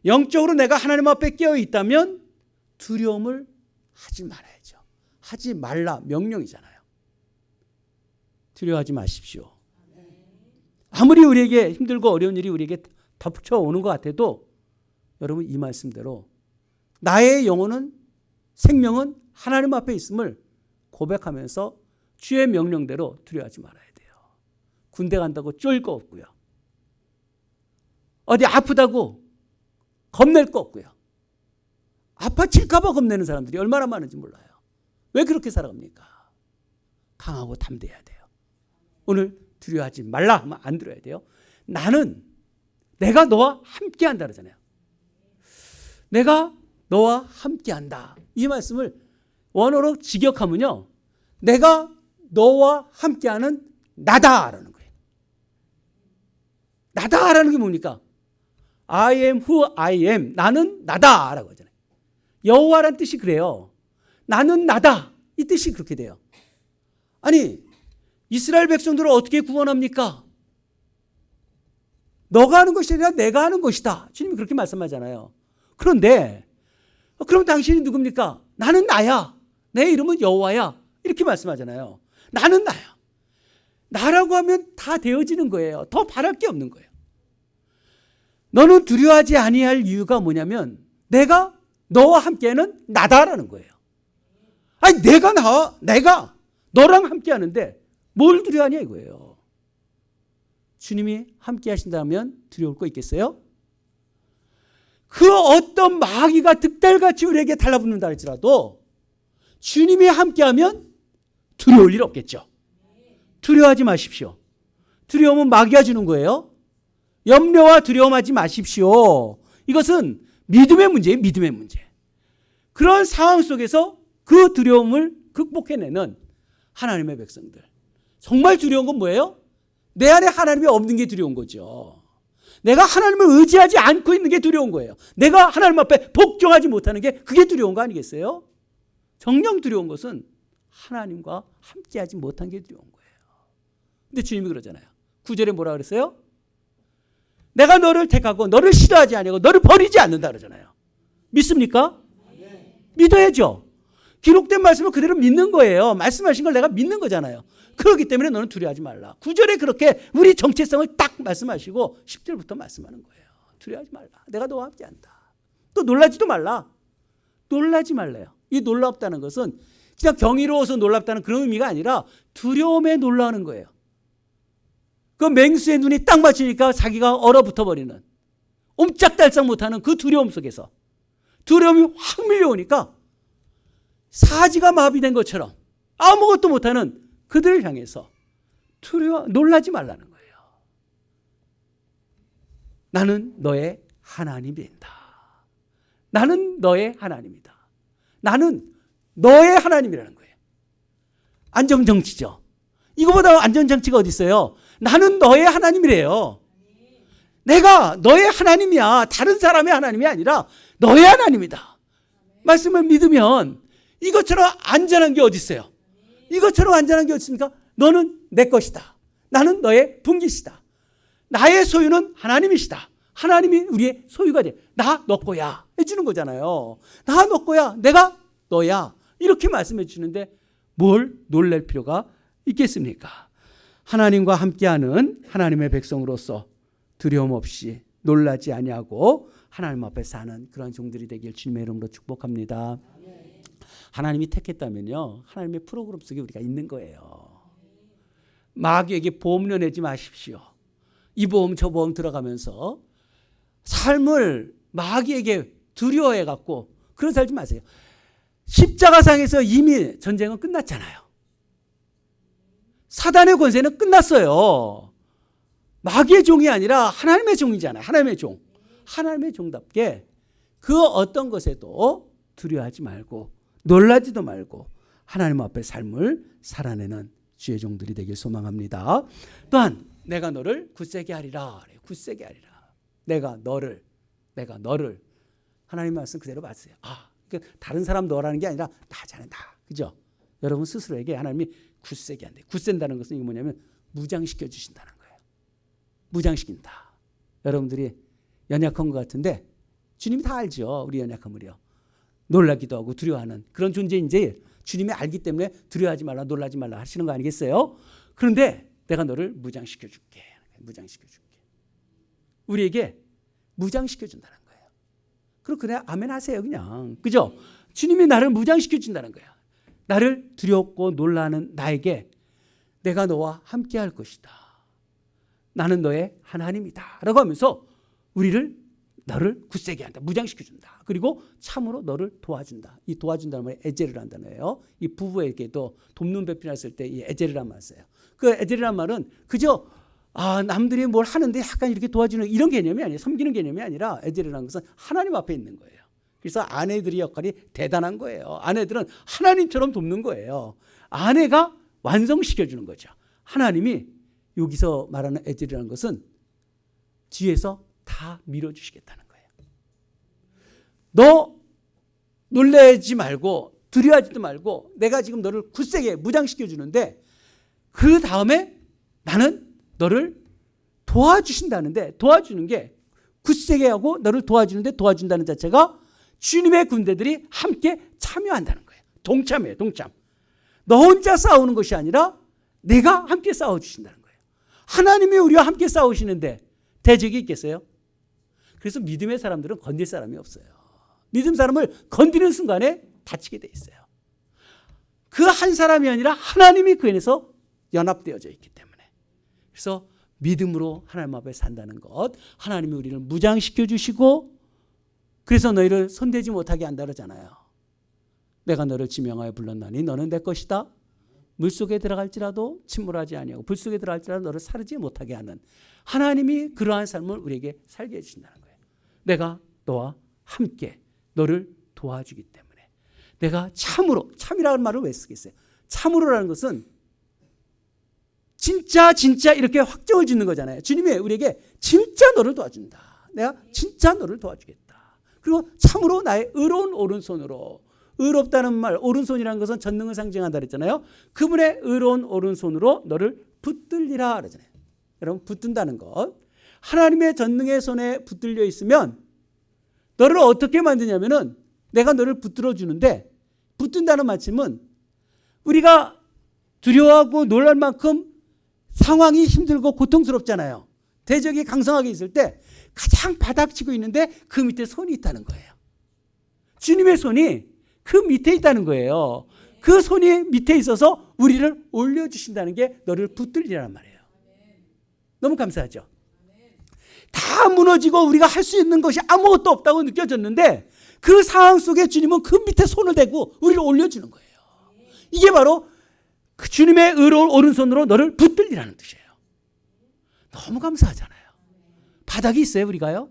영적으로 내가 하나님 앞에 깨어 있다면 두려움을 하지 말아야죠. 하지 말라 명령이잖아요. 두려워하지 마십시오. 아무리 우리에게 힘들고 어려운 일이 우리에게 덮쳐오는 것 같아도 여러분 이 말씀대로 나의 영혼은, 생명은 하나님 앞에 있음을 고백하면서 주의 명령대로 두려워하지 말아야 돼요. 군대 간다고 쫄 거 없고요. 어디 아프다고 겁낼 거 없고요. 아파질까 봐 겁내는 사람들이 얼마나 많은지 몰라요. 왜 그렇게 살아갑니까? 강하고 담대해야 돼요. 오늘 두려워하지 말라 하면 안 들어야 돼요. 나는 내가 너와 함께한다 그러잖아요. 내가 너와 함께한다. 이 말씀을 원어로 직역하면요, 내가 너와 함께하는 나다라는 거예요. 나다라는 게 뭡니까? I am who I am. 나는 나다라고 하잖아요. 여호와라는 뜻이 그래요. 나는 나다. 이 뜻이 그렇게 돼요. 아니, 이스라엘 백성들을 어떻게 구원합니까? 너가 하는 것이 아니라 내가 하는 것이다. 주님이 그렇게 말씀하잖아요. 그런데 그럼 당신이 누굽니까? 나는 나야. 내 이름은 여호와야. 이렇게 말씀하잖아요. 나는 나야. 나라고 하면 다 되어지는 거예요. 더 바랄 게 없는 거예요. 너는 두려워하지 아니할 이유가 뭐냐면 내가 너와 함께하는 나다라는 거예요. 아니, 내가 너랑 함께하는데 뭘 두려워하냐 이거예요. 주님이 함께 하신다면 두려울 거 있겠어요? 그 어떤 마귀가 득달같이 우리에게 달라붙는다 할지라도 주님이 함께하면 두려울 일 없겠죠. 두려워하지 마십시오. 두려움은 마귀가 주는 거예요. 염려와 두려움하지 마십시오. 이것은 믿음의 문제예요. 믿음의 문제. 그런 상황 속에서 그 두려움을 극복해내는 하나님의 백성들. 정말 두려운 건 뭐예요? 내 안에 하나님이 없는 게 두려운 거죠. 내가 하나님을 의지하지 않고 있는 게 두려운 거예요. 내가 하나님 앞에 복종하지 못하는 게 그게 두려운 거 아니겠어요? 정녕 두려운 것은 하나님과 함께하지 못한 게 두려운 거예요. 근데 주님이 그러잖아요. 9절에 뭐라 그랬어요? 내가 너를 택하고 너를 싫어하지 아니하고 너를 버리지 않는다 그러잖아요. 믿습니까? 믿어야죠. 기록된 말씀을 그대로 믿는 거예요. 말씀하신 걸 내가 믿는 거잖아요. 그렇기 때문에 너는 두려워하지 말라. 9절에 그렇게 우리 정체성을 딱 말씀하시고 10절부터 말씀하는 거예요. 두려워하지 말라. 내가 너와 함께한다. 또 놀라지도 말라. 놀라지 말래요. 이 놀랍다는 것은 그냥 경이로워서 놀랍다는 그런 의미가 아니라 두려움에 놀라는 거예요. 그 맹수의 눈이 딱 맞추니까 자기가 얼어붙어 버리는, 옴짝달싹 못하는 그 두려움 속에서 두려움이 확 밀려오니까 사지가 마비된 것처럼 아무것도 못하는 그들을 향해서 놀라지 말라는 거예요. 나는 너의 하나님이다. 나는 너의 하나님이다. 나는 너의 하나님이라는 거예요. 안전정치죠. 이거보다 안전장치가 어디 있어요? 나는 너의 하나님이래요. 내가 너의 하나님이야. 다른 사람의 하나님이 아니라 너의 하나님이다. 말씀을 믿으면 이것처럼 안전한 게 어디 있어요? 이것처럼 안전한 게 어디 있습니까? 너는 내 것이다. 나는 너의 분깃이다. 나의 소유는 하나님이시다. 하나님이 우리의 소유가 돼. 나 너 거야 해주는 거잖아요. 나 너 거야. 내가 너야. 이렇게 말씀해 주시는데 뭘 놀랄 필요가 있겠습니까? 하나님과 함께하는 하나님의 백성으로서 두려움 없이 놀라지 아니하고 하나님 앞에 사는 그런 종들이 되길 주님의 이름으로 축복합니다. 하나님이 택했다면요, 하나님의 프로그램 속에 우리가 있는 거예요. 마귀에게 보험료 내지 마십시오. 이 보험 저 보험 들어가면서 삶을 마귀에게 두려워해 갖고 그런 살지 마세요. 십자가상에서 이미 전쟁은 끝났잖아요. 사단의 권세는 끝났어요. 마귀의 종이 아니라 하나님의 종이잖아요. 하나님의 종. 하나님의 종답게 그 어떤 것에도 두려워하지 말고 놀라지도 말고 하나님 앞에 삶을 살아내는 주의 종들이 되길 소망합니다. 또한 내가 너를 굳세게 하리라. 굳세게 하리라. 내가 너를 하나님 말씀 그대로 봤어요. 그러니까 다른 사람 너라는 게 아니라 나잖아요. 나. 그죠? 여러분 스스로에게 하나님이 굳세게 한대. 굳센다는 것은 이게 뭐냐면 무장시켜 주신다는 거예요. 무장시킨다. 여러분들이 연약한 것 같은데 주님이 다 알죠. 우리 연약함을요. 놀라기도 하고 두려워하는 그런 존재인지 주님이 알기 때문에 두려워하지 말라, 놀라지 말라 하시는 거 아니겠어요? 그런데 내가 너를 무장시켜 줄게. 무장시켜 줄게. 우리에게 무장시켜 준다는 거예요. 그럼 그냥 아멘 하세요. 그냥. 그죠? 주님이 나를 무장시켜 준다는 거야. 나를 두렵고 놀라는 나에게 내가 너와 함께 할 것이다. 나는 너의 하나님이다. 라고 하면서 너를 굳세게 한다. 무장시켜준다. 그리고 참으로 너를 도와준다. 이 도와준다는 말이 에제르란 단어예요. 이 부부에게도 돕는 배필했을 때 이 에제르란 말을 써요. 그 에제르란 말은 그저 남들이 뭘 하는데 약간 이렇게 도와주는 이런 개념이 아니에요. 섬기는 개념이 아니라 에델이라는 것은 하나님 앞에 있는 거예요. 그래서 아내들의 역할이 대단한 거예요. 아내들은 하나님처럼 돕는 거예요. 아내가 완성시켜주는 거죠. 하나님이 여기서 말하는 에델이라는 것은 뒤에서 다 밀어주시겠다는 거예요. 너 놀라지 말고 두려워하지도 말고 내가 지금 너를 굳세게 무장시켜주는데 그 다음에 나는 너를 도와주신다는데 도와주는 게 굳세게 하고 너를 도와주는데 도와준다는 자체가 주님의 군대들이 함께 참여한다는 거예요. 동참이에요. 동참. 너 혼자 싸우는 것이 아니라 내가 함께 싸워주신다는 거예요. 하나님이 우리와 함께 싸우시는데 대적이 있겠어요? 그래서 믿음의 사람들은 건들 사람이 없어요. 믿음 사람을 건드리는 순간에 다치게 돼 있어요. 그 한 사람이 아니라 하나님이 그 안에서 연합되어져 있기 때문에. 그래서 믿음으로 하나님 앞에 산다는 것, 하나님이 우리를 무장시켜 주시고 그래서 너희를 손대지 못하게 한다 그러잖아요. 내가 너를 지명하여 불렀나니 너는 내 것이다. 물속에 들어갈지라도 침몰하지 아니하고 불속에 들어갈지라도 너를 사르지 못하게 하는 하나님이 그러한 삶을 우리에게 살게 해주신다는 거예요. 내가 너와 함께 너를 도와주기 때문에 내가 참으로, 참이라는 말을 왜 쓰겠어요? 참으로라는 것은 진짜 이렇게 확정을 짓는 거잖아요. 주님이 우리에게 진짜 너를 도와준다. 내가 진짜 너를 도와주겠다. 그리고 참으로 나의 의로운 오른손으로, 의롭다는 말, 오른손이라는 것은 전능을 상징한다 그랬잖아요. 그분의 의로운 오른손으로 너를 붙들리라 그러잖아요. 여러분, 붙든다는 것, 하나님의 전능의 손에 붙들려 있으면 너를 어떻게 만드냐면은 내가 너를 붙들어 주는데, 붙든다는 말씀은 우리가 두려워하고 놀랄 만큼 상황이 힘들고 고통스럽잖아요. 대적이 강성하게 있을 때 가장 바닥치고 있는데 그 밑에 손이 있다는 거예요. 주님의 손이 그 밑에 있다는 거예요. 그 손이 밑에 있어서 우리를 올려주신다는 게 너를 붙들리라는 말이에요. 너무 감사하죠? 다 무너지고 우리가 할 수 있는 것이 아무것도 없다고 느껴졌는데 그 상황 속에 주님은 그 밑에 손을 대고 우리를 올려주는 거예요. 이게 바로 그 주님의 의로운 오른손으로 너를 붙들리라는 뜻이에요. 너무 감사하잖아요. 바닥이 있어요, 우리가요?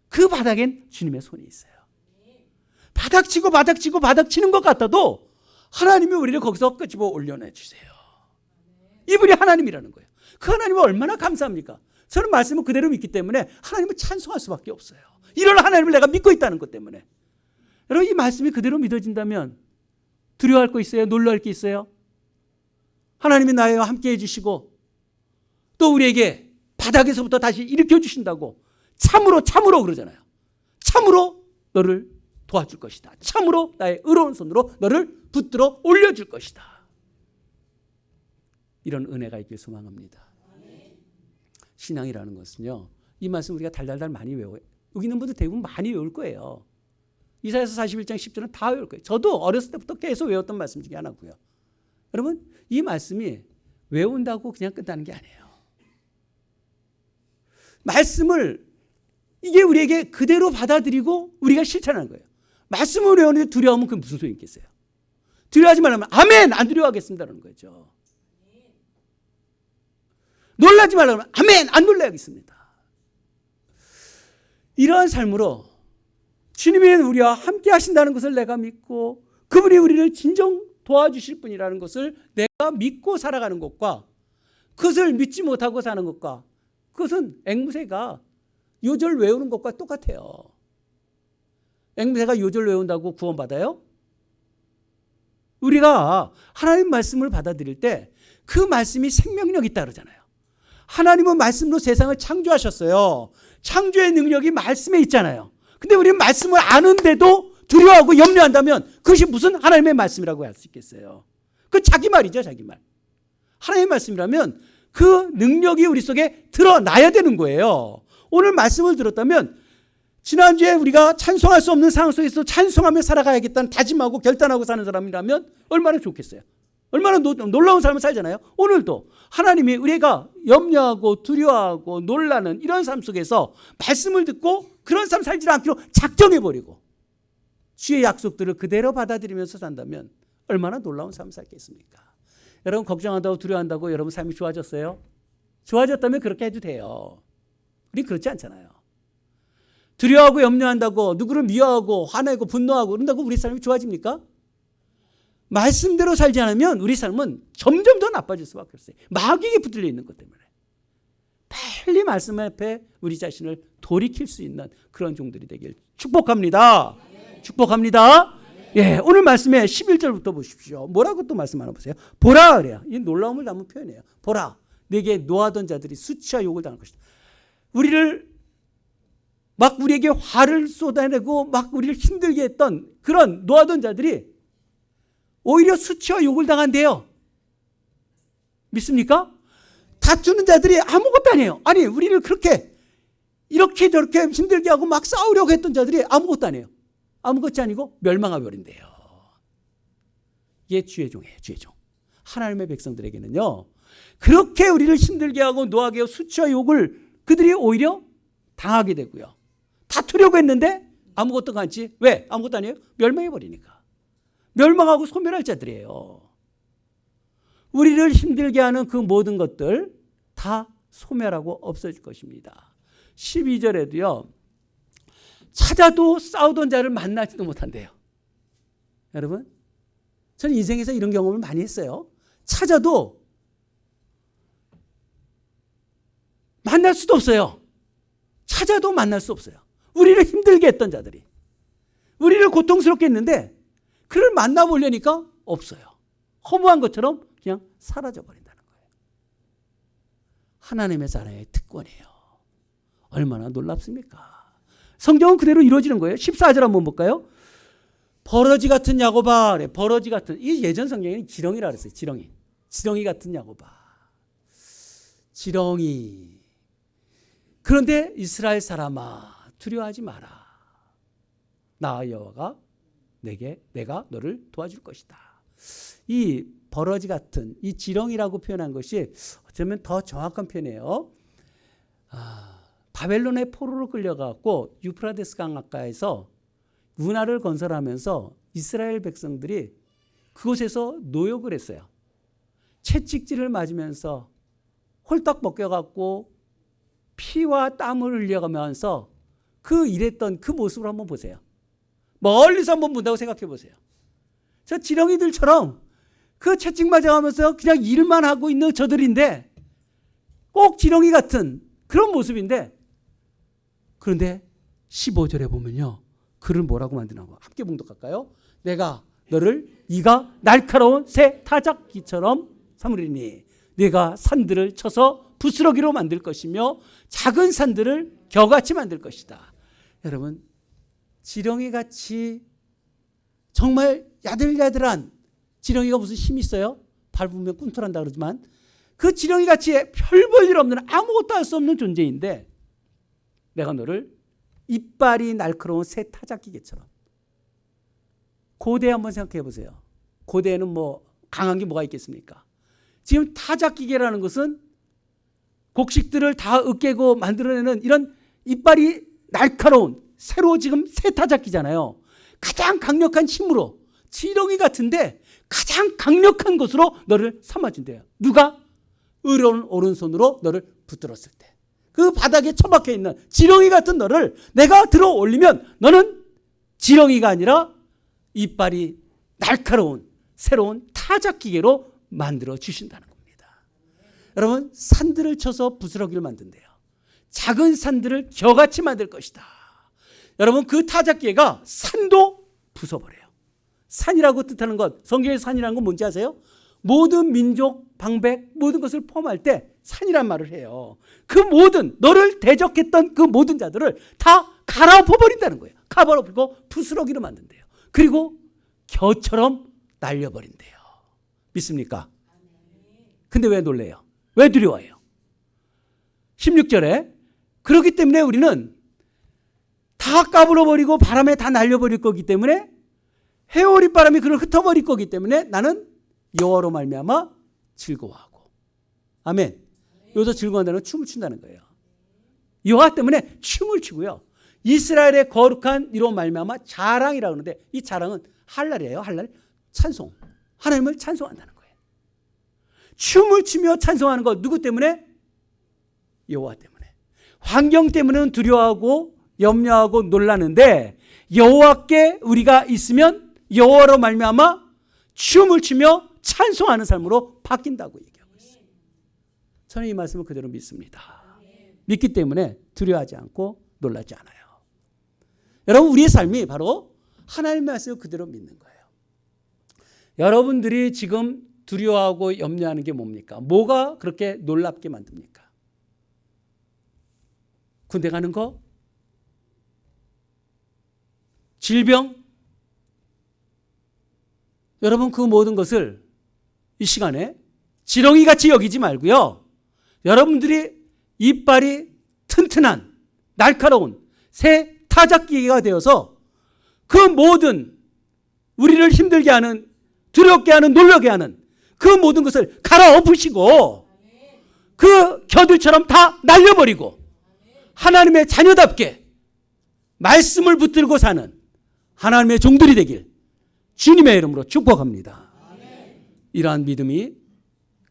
그 바닥엔 주님의 손이 있어요. 바닥치는 것 같아도 하나님이 우리를 거기서 끄집어 올려내 주세요. 이분이 하나님이라는 거예요. 그 하나님은 얼마나 감사합니까? 저는 말씀을 그대로 믿기 때문에 하나님을 찬송할 수밖에 없어요. 이런 하나님을 내가 믿고 있다는 것 때문에. 여러분, 이 말씀이 그대로 믿어진다면 두려워할 거 있어요? 놀랄 게 있어요? 하나님이 나와 함께 해주시고 또 우리에게 바닥에서부터 다시 일으켜 주신다고 참으로 그러잖아요. 참으로 너를 도와줄 것이다. 참으로 나의 의로운 손으로 너를 붙들어 올려줄 것이다. 이런 은혜가 있길 소망합니다. 신앙이라는 것은요, 이 말씀 우리가 달달달 많이 외워요. 여기 있는 분들 대부분 많이 외울 거예요. 이사야서 41장 10절은 다 외울 거예요. 저도 어렸을 때부터 계속 외웠던 말씀 중에 하나고요. 여러분, 이 말씀이 외운다고 그냥 끝나는 게 아니에요. 말씀을 이게 우리에게 그대로 받아들이고 우리가 실천하는 거예요. 말씀을 외우는데 두려워하면 그게 무슨 소용이 있겠어요? 두려워하지 말라면 아멘, 안 두려워하겠습니다라는 거죠. 놀라지 말라면 아멘, 안 놀라야겠습니다. 이러한 삶으로 주님이 우리와 함께 하신다는 것을 내가 믿고 그분이 우리를 진정 도와주실 분이라는 것을 내가 믿고 살아가는 것과 그것을 믿지 못하고 사는 것과 그것은 앵무새가 요절 외우는 것과 똑같아요. 앵무새가 요절 외운다고 구원받아요? 우리가 하나님 말씀을 받아들일 때 그 말씀이 생명력이 있다 그러잖아요. 하나님은 말씀으로 세상을 창조하셨어요. 창조의 능력이 말씀에 있잖아요. 근데 우리는 말씀을 아는데도 두려워하고 염려한다면 그것이 무슨 하나님의 말씀이라고 할 수 있겠어요? 그 자기 말이죠, 자기 말. 하나님의 말씀이라면 그 능력이 우리 속에 드러나야 되는 거예요. 오늘 말씀을 들었다면 지난주에 우리가 찬송할 수 없는 상황 속에서 찬송하며 살아가야겠다는 다짐하고 결단하고 사는 사람이라면 얼마나 좋겠어요. 얼마나 놀라운 삶을 살잖아요. 오늘도 하나님이 우리가 염려하고 두려워하고 놀라는 이런 삶 속에서 말씀을 듣고 그런 삶 살지 않기로 작정해버리고 주의 약속들을 그대로 받아들이면서 산다면 얼마나 놀라운 삶을 살겠습니까? 여러분, 걱정한다고 두려워한다고 여러분 삶이 좋아졌어요? 좋아졌다면 그렇게 해도 돼요. 우린 그렇지 않잖아요. 두려워하고 염려한다고 누구를 미워하고 화내고 분노하고 그런다고 우리 삶이 좋아집니까? 말씀대로 살지 않으면 우리 삶은 점점 더 나빠질 수밖에 없어요. 마귀에게 붙들려 있는 것 때문에. 빨리 말씀 앞에 우리 자신을 돌이킬 수 있는 그런 종들이 되길 축복합니다. 축복합니다. 예, 오늘 말씀에 11절부터 보십시오. 뭐라고 또 말씀 하나 보세요. 보라 그래요. 이 놀라움을 담은 표현이에요. 보라, 내게 노하던 자들이 수치와 욕을 당할 것이다. 우리에게 화를 쏟아내고 막 우리를 힘들게 했던 그런 노하던 자들이 오히려 수치와 욕을 당한대요. 믿습니까? 다투는 자들이 아무것도 아니에요. 아니, 우리를 그렇게 이렇게 저렇게 힘들게 하고 막 싸우려고 했던 자들이 아무것도 아니에요. 아무것이 아니고 멸망해 버린대요. 이게 주의 종이에요. 주의 종. 하나님의 백성들에게는요, 그렇게 우리를 힘들게 하고 노하게 하고 수치와 욕을 그들이 오히려 당하게 되고요. 다투려고 했는데 아무것도 않지. 왜? 아무것도 아니에요? 멸망해 버리니까. 멸망하고 소멸할 자들이에요. 우리를 힘들게 하는 그 모든 것들 다 소멸하고 없어질 것입니다. 12절에도요. 찾아도 싸우던 자를 만나지도 못한대요. 여러분, 저는 인생에서 이런 경험을 많이 했어요. 찾아도 만날 수도 없어요. 찾아도 만날 수 없어요. 우리를 힘들게 했던 자들이. 우리를 고통스럽게 했는데 그를 만나보려니까 없어요. 허무한 것처럼 그냥 사라져버린다는 거예요. 하나님의 자녀의 특권이에요. 얼마나 놀랍습니까? 성경은 그대로 이루어지는 거예요. 14절 한번 볼까요? 버러지 같은 야곱아. 버러지 같은. 이 예전 성경에는 지렁이라 그랬어요. 지렁이. 지렁이 같은 야곱아. 지렁이. 그런데 이스라엘 사람아, 두려워하지 마라. 나 여호와가 내가 너를 도와줄 것이다. 이 버러지 같은 이 지렁이라고 표현한 것이 어쩌면 더 정확한 표현이에요. 바벨론의 포로로 끌려가고 유프라데스 강 가까이서 문화를 건설하면서 이스라엘 백성들이 그곳에서 노역을 했어요. 채찍질을 맞으면서 홀딱 벗겨갖고 피와 땀을 흘려가면서 그 일했던 그 모습을 한번 보세요. 멀리서 한번 본다고 생각해 보세요. 저 지렁이들처럼 그 채찍 맞아가면서 그냥 일만 하고 있는 저들인데 꼭 지렁이 같은 그런 모습인데, 그런데 15절에 보면요, 그를 뭐라고 만드나요? 함께 봉독할까요? 내가 네가 날카로운 새 타작기처럼 삼으리니 네가 산들을 쳐서 부스러기로 만들 것이며 작은 산들을 겨같이 만들 것이다. 여러분, 지렁이같이 정말 야들야들한 지렁이가 무슨 힘이 있어요? 밟으면 꿈틀한다 그러지만 그 지렁이같이 별 볼 일 없는 아무것도 할 수 없는 존재인데 내가 너를 이빨이 날카로운 새 타작기계처럼. 고대 한번 생각해 보세요. 고대에는 뭐 강한 게 뭐가 있겠습니까? 지금 타작기계라는 것은 곡식들을 다 으깨고 만들어내는 이런 이빨이 날카로운 새로 지금 새 타작기잖아요. 가장 강력한 힘으로 지렁이 같은데 가장 강력한 것으로 너를 삼아준대요. 누가? 의로운 오른손으로 너를 붙들었을 때. 그 바닥에 처박혀 있는 지렁이 같은 너를 내가 들어 올리면 너는 지렁이가 아니라 이빨이 날카로운 새로운 타작기계로 만들어 주신다는 겁니다. 여러분, 산들을 쳐서 부스러기를 만든대요. 작은 산들을 겨같이 만들 것이다. 여러분, 그 타작기계가 산도 부숴버려요. 산이라고 뜻하는 것, 성경의 산이라는 건 뭔지 아세요? 모든 민족, 방백, 모든 것을 포함할 때 산이란 말을 해요. 그 모든 너를 대적했던 그 모든 자들을 다 갈아엎어버린다는 거예요. 갈아엎고 부스러기로 만든대요. 그리고 겨처럼 날려버린대요. 믿습니까? 근데 왜 놀래요? 왜 두려워해요? 16절에 그렇기 때문에 우리는 다 까불어버리고 바람에 다 날려버릴 거기 때문에, 해오리 바람이 그를 흩어버릴 거기 때문에 나는 여호와로 말미암아 즐거워하고. 아멘. 여기서 즐거워한다는 건 춤을 춘다는 거예요. 여호와 때문에 춤을 추고요. 이스라엘의 거룩한 이로 말미암아 자랑이라고 하는데, 이 자랑은 할랄이에요. 할랄. 찬송. 하나님을 찬송한다는 거예요. 춤을 추며 찬송하는 것 누구 때문에? 여호와 때문에. 환경 때문에는 두려워하고 염려하고 놀라는데 여호와께 우리가 있으면 여호와로 말미암아 춤을 추며 찬송하는 삶으로 바뀐다고 얘기하고 있어요. 저는 이 말씀을 그대로 믿습니다. 믿기 때문에 두려워하지 않고 놀라지 않아요. 여러분, 우리의 삶이 바로 하나님의 말씀을 그대로 믿는 거예요. 여러분들이 지금 두려워하고 염려하는 게 뭡니까? 뭐가 그렇게 놀랍게 만듭니까? 군대 가는 거? 질병? 여러분, 그 모든 것을 이 시간에 지렁이 같이 여기지 말고요. 여러분들이 이빨이 튼튼한 날카로운 새 타작기가 되어서 그 모든 우리를 힘들게 하는, 두렵게 하는, 놀라게 하는 그 모든 것을 갈아엎으시고 그 겨들처럼 다 날려버리고 하나님의 자녀답게 말씀을 붙들고 사는 하나님의 종들이 되길 주님의 이름으로 축복합니다. 이러한 믿음이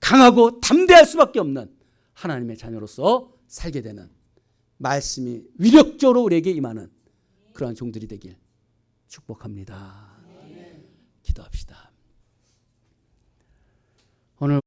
강하고 담대할 수밖에 없는 하나님의 자녀로서 살게 되는, 말씀이 위력적으로 우리에게 임하는 그러한 종들이 되길 축복합니다. 기도합시다. 오늘